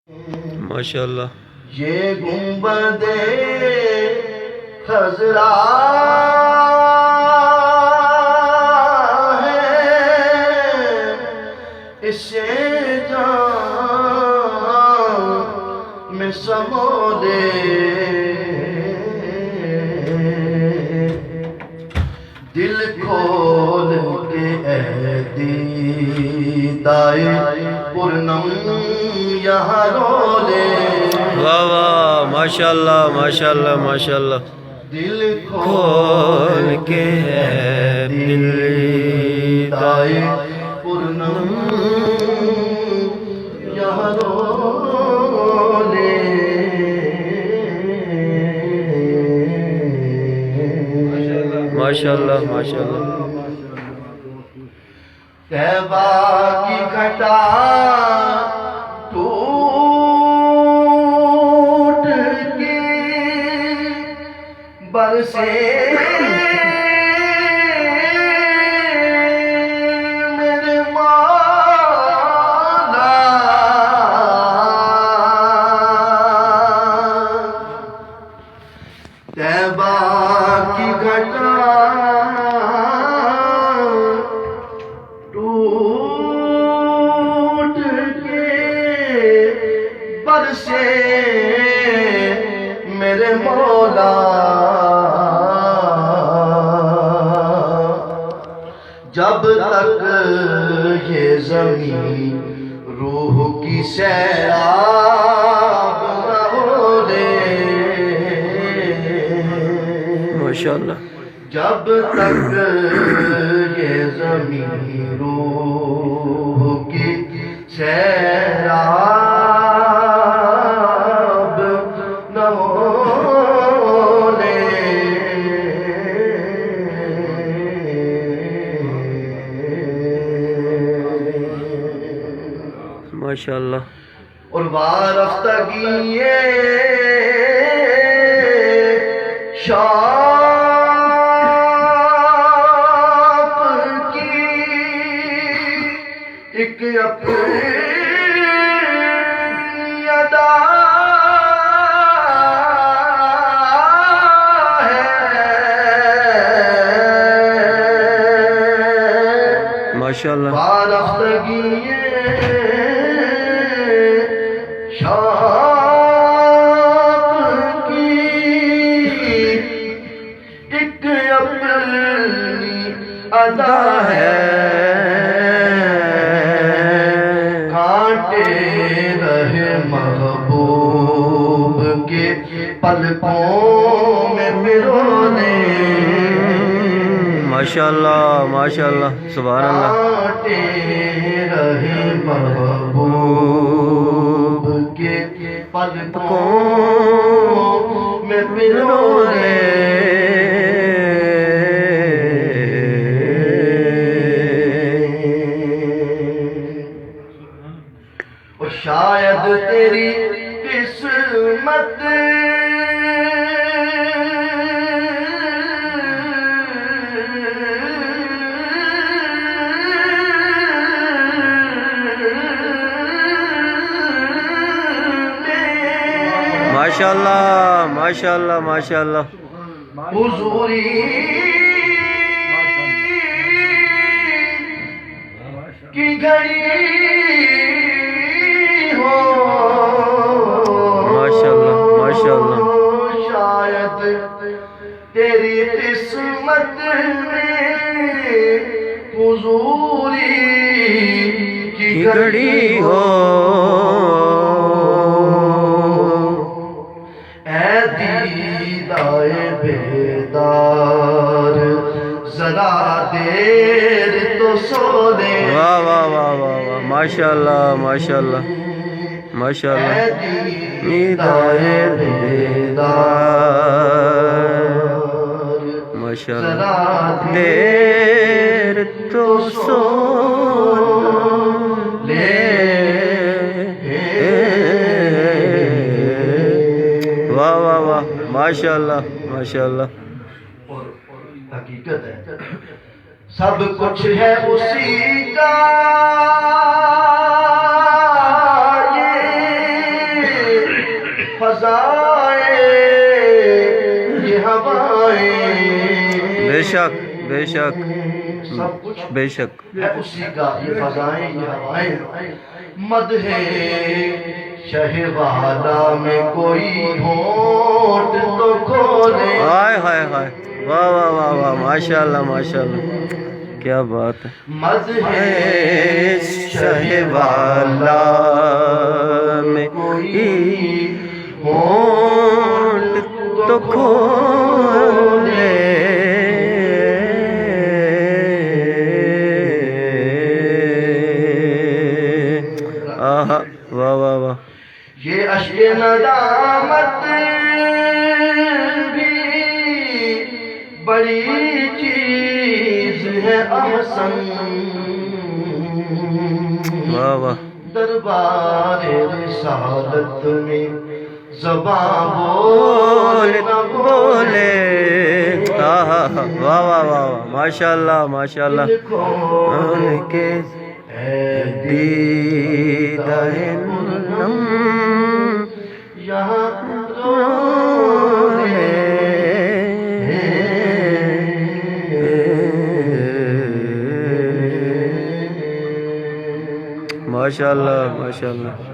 ماشاءاللہ. یہ گنبد خضرا ہے، اسے جان میں سمو دے. دل کھول کے اے دیدائے پرنم یہاں رو لے. واہ واہ، ماشاءاللہ ماشاءاللہ ماشاءاللہ. دل کھول کے اے دل دیدائے پرنم یہاں رو لے. ماشاءاللہ ماشاءاللہ. طیبہ کی گھٹا ٹوٹ کے برسے میرے مولا. طیبہ کی گھٹا ٹوٹ کے برسے میرے مولا. جب تک یہ زمین روح کی سیراب نہ ہو لے. ماشاءاللہ. جب تک یہ زمین روح کی سیراب نہ ہو لے. ماشاءاللہ. اور وارفتگی شوق کی ایک اپنی ادا ہے. ماشاءاللہ. وارفتگی شوق کی ایک اپنی ادا ہے. کانٹے رہے محبوب کے پلکوں میں پرونے. ماشاءاللہ ماشاءاللہ. سبحان اللہ. کانٹے رہے محبوب کے پلکوں میں پرونے. اور شاید تیری قسمت ماشاءاللہ ماشاءاللہ ماشاءاللہ. حضوری کی گھڑی ہو. ماشاءاللہ ماشاءاللہ. شاید تیری قسمت میں حضوری کی گھڑی ہو. اے دیدائے بیدار ذرا دیر تو سو دے. واہ واہ واہ واہ واہ. ماشاءاللہ ماشاءاللہ ماشاءاللہ. اے دیدائے بیدار ماشاءاللہ. ذرا دیر تو سو لے. واہ واہ واہ. ماشاءاللہ ماشاءاللہ. اور حقیقت ہے سب کچھ ہے اسی کا. یہ فضائیں یہ ہوائیں بے شک بے شک سب کچھ بے شک ہے اسی کا، یہ فضائیں یہ ہوائیں مدح شہ والا میں کوئی ہونٹ تو کھولے ہائے ہائے ہائے واہ واہ واہ واہ ماشاء اللہ ماشاء اللہ کیا بات ہے مدح شہ والا میں کوئی ہونٹ تو کھولے آہا واہ واہ واہ یہ اشک ندامت بھی بڑی چیز ہے احسن واہ واہ دربار رسالت میں زباں بول نہ بولے آہا واہ واہ واہ ماشاء اللہ ماشاء اللہ کے دیدہ نم یہاں ماشاء اللہ ماشاء اللہ